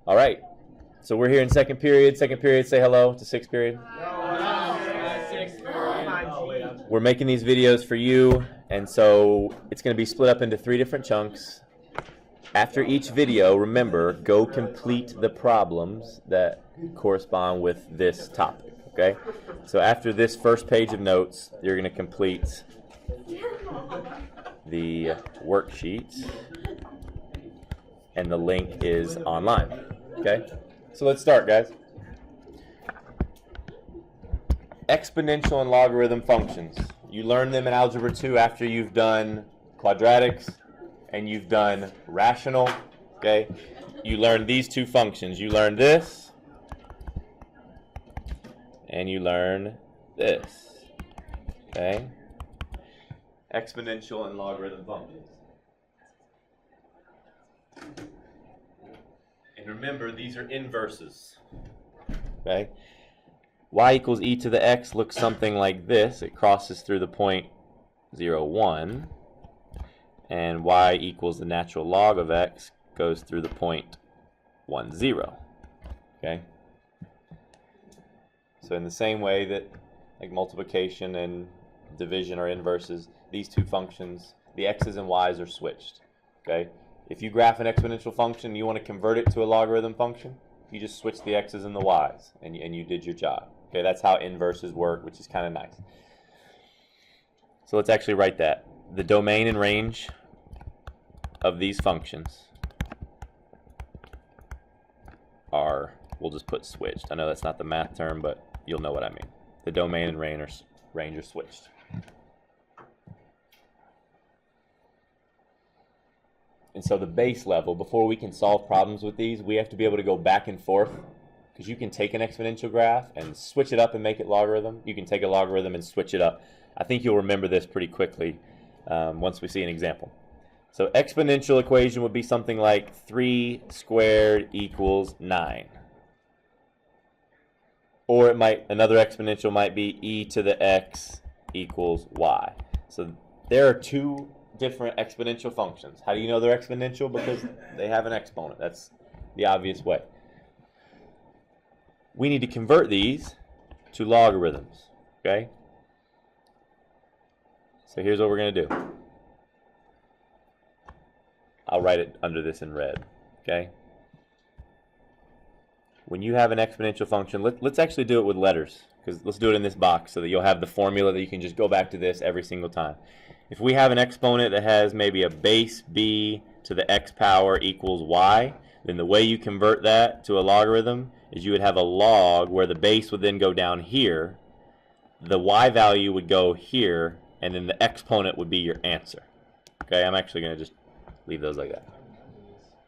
All right. So we're here in second period. Second period, say hello to sixth period. We're making these videos for you, and so it's going to be split up into 3 different chunks. After each video, remember, go complete the problems that correspond with this topic, okay? So after this first page of notes, you're going to complete the worksheet, and the link is online, okay? So let's start, guys. Exponential and logarithm functions. You learn them in Algebra 2 after you've done quadratics and you've done rational, okay? You learn these 2 functions. You learn this and you learn this, okay? Exponential and logarithm functions. And remember, these are inverses, okay? Y equals e to the x looks something like this. It crosses through the point 0, 1. And y equals the natural log of x goes through the point 1, 0. Okay? So in the same way that like multiplication and division are inverses, these 2 functions, the x's and y's are switched. Okay? If you graph an exponential function and you want to convert it to a logarithm function, you just switch the x's and the y's, and you did your job. Okay, that's how inverses work, which is kind of nice. So let's actually write that. The domain and range of these functions are, we'll just put switched. I know that's not the math term, but you'll know what I mean. The domain and range are switched. And so the base level, before we can solve problems with these, we have to be able to go back and forth, because you can take an exponential graph and switch it up and make it logarithm. You can take a logarithm and switch it up. I think you'll remember this pretty quickly once we see an example. So exponential equation would be something like 3 squared equals 9. Or another exponential might be e to the x equals y. So there are 2 different exponential functions. How do you know they're exponential? Because they have an exponent. That's the obvious way. We need to convert these to logarithms, okay? So here's what we're going to do. I'll write it under this in red, okay? When you have an exponential function, let's actually do it with letters, because let's do it in this box so that you'll have the formula that you can just go back to this every single time. If we have an exponent that has maybe a base b to the x power equals y, then the way you convert that to a logarithm is you would have a log where the base would then go down here, the y value would go here, and then the exponent would be your answer. Okay, I'm actually going to just leave those like that.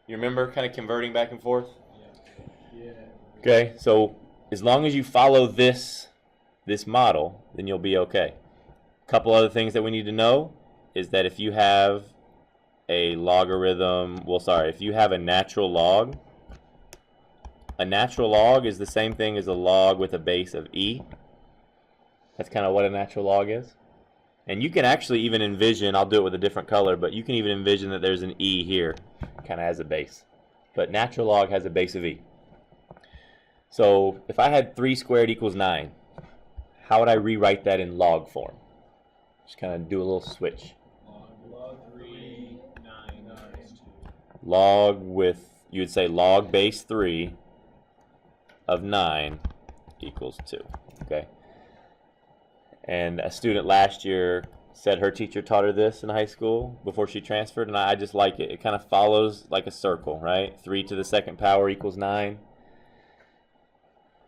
You remember kind of converting back and forth? Yeah. Okay, so as long as you follow this model, then you'll be okay. A couple other things that we need to know is that if you have a logarithm, if you have a natural log is the same thing as a log with a base of e. That's kind of what a natural log is. And you can actually even envision, I'll do it with a different color, but you can even envision that there's an e here, kind of as a base. But natural log has a base of e. So if I had 3 squared equals 9, how would I rewrite that in log form? Just kind of do a little switch. Log 3, 9 is 2. Log with, you would say log base 3 of 9 equals 2. Okay. And a student last year said her teacher taught her this in high school before she transferred, and I just like it. It kind of follows like a circle, right? 3 to the second power equals 9.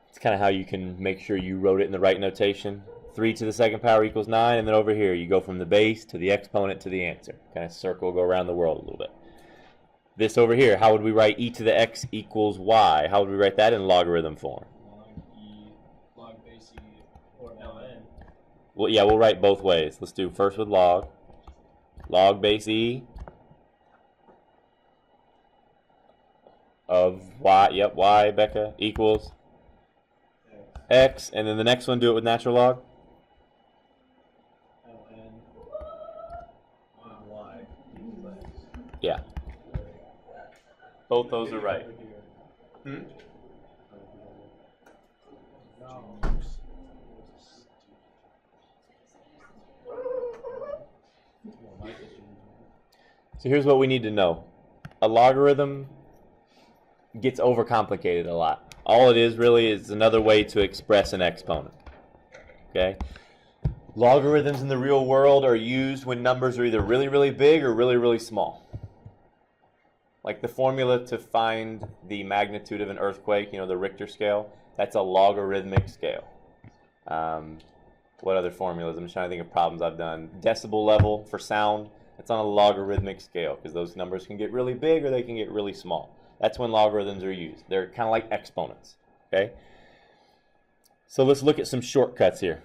It's kind of how you can make sure you wrote it in the right notation. 3 to the second power equals 9, and then over here you go from the base to the exponent to the answer. Kind of circle, go around the world a little bit. This over here, how would we write e to the x equals y? How would we write that in logarithm form? Log base e, or ln. Well, yeah, we'll write both ways. Let's do first with log. Log base e of y, yep, y, Becca, equals x. And then the next one, do it with natural log. ln on y. Yeah. Both those are right. Hmm? So here's what we need to know. A logarithm gets overcomplicated a lot. All it is really is another way to express an exponent. Okay? Logarithms in the real world are used when numbers are either really, really big or really, really small. Like the formula to find the magnitude of an earthquake, the Richter scale, that's a logarithmic scale. What other formulas? I'm just trying to think of problems I've done. Decibel level for sound, it's on a logarithmic scale because those numbers can get really big or they can get really small. That's when logarithms are used. They're kind of like exponents. Okay? So let's look at some shortcuts here.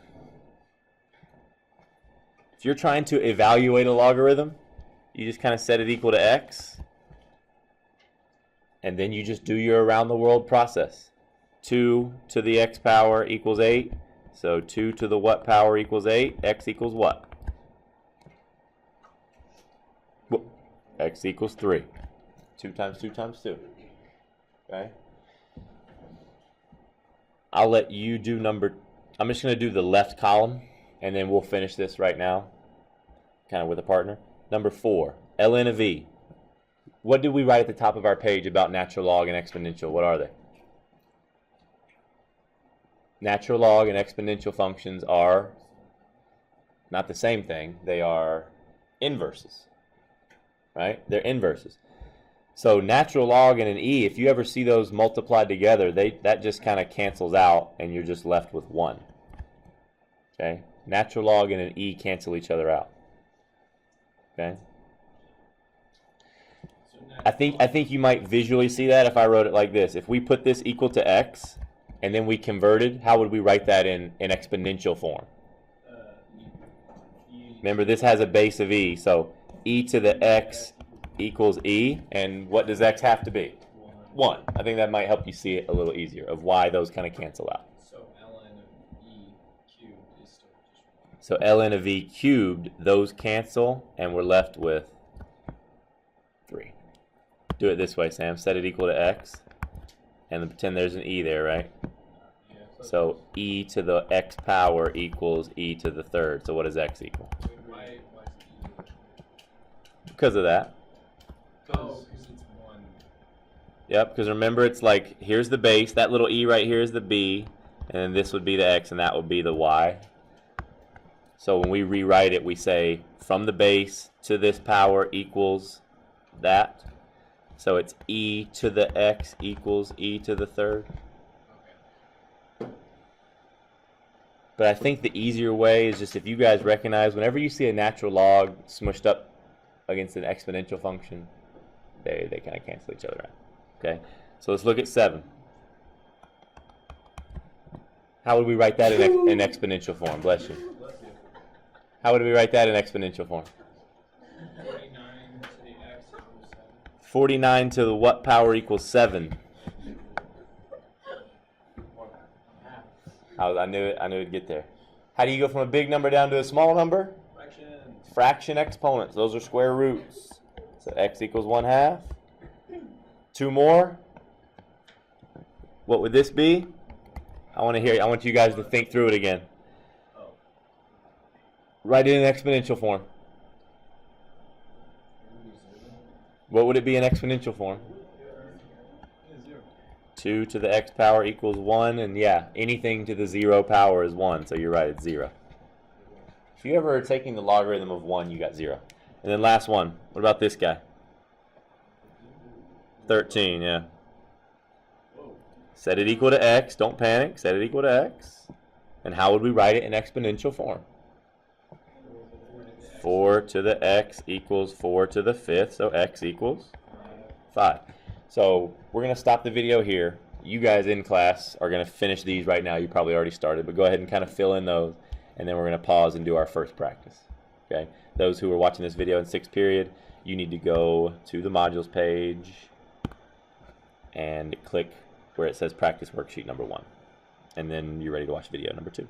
If you're trying to evaluate a logarithm, you just kind of set it equal to x, and then you just do your around the world process. 2 to the x power equals 8. So 2 to the what power equals 8? X equals what? X equals 3. 2 times 2 times 2. Okay? I'll let you do I'm just going to do the left column, and then we'll finish this right now, kind of with a partner. Number 4, ln of e. What did we write at the top of our page about natural log and exponential? What are they? Natural log and exponential functions are not the same thing. They are inverses, right? They're inverses. So natural log and an e, if you ever see those multiplied together, that just kind of cancels out, and you're just left with 1. Okay? Natural log and an e cancel each other out. Okay? I think you might visually see that if I wrote it like this. If we put this equal to x, and then we converted, how would we write that in exponential form? Remember, this has a base of e, so e to the x equals e, and what does x have to be? 1. I think that might help you see it a little easier of why those kind of cancel out. So ln of e cubed is still just 1. So ln of e cubed, those cancel, and we're left with 3. Do it this way, Sam. Set it equal to x, and then pretend there's an e there, right? So e to the x power equals e to the third. So what does x equal? Why is it Because of that. because it's 1. Yep, because remember, it's like, here's the base. That little e right here is the b, and then this would be the x, and that would be the y. So when we rewrite it, we say from the base to this power equals that. So it's e to the x equals e to the third. But I think the easier way is just if you guys recognize whenever you see a natural log smushed up against an exponential function, they kind of cancel each other out. Okay, so let's look at 7. How would we write that in exponential form? Bless you. How would we write that in exponential form? 49 to the x equals 7. 49 to the what power equals 7? I knew it'd get there. How do you go from a big number down to a small number? Fractions. Fraction exponents. Those are square roots. So x equals 1/2. 2 more. What would this be? I want you guys to think through it again. Write it in exponential form. What would it be in exponential form? 2 to the x power equals 1, and yeah, anything to the 0 power is 1, so you're right, it's 0. If you ever are taking the logarithm of 1, you got 0. And then last one, what about this guy? 13, yeah. Set it equal to x, don't panic, set it equal to x. And how would we write it in exponential form? 4 to the x equals 4 to the 5th, so x equals 5. So we're going to stop the video here. You guys in class are going to finish these right now. You probably already started, but go ahead and kind of fill in those, and then we're going to pause and do our first practice. Okay? Those who are watching this video in 6th period, you need to go to the modules page and click where it says practice worksheet number 1. And then you're ready to watch video number 2.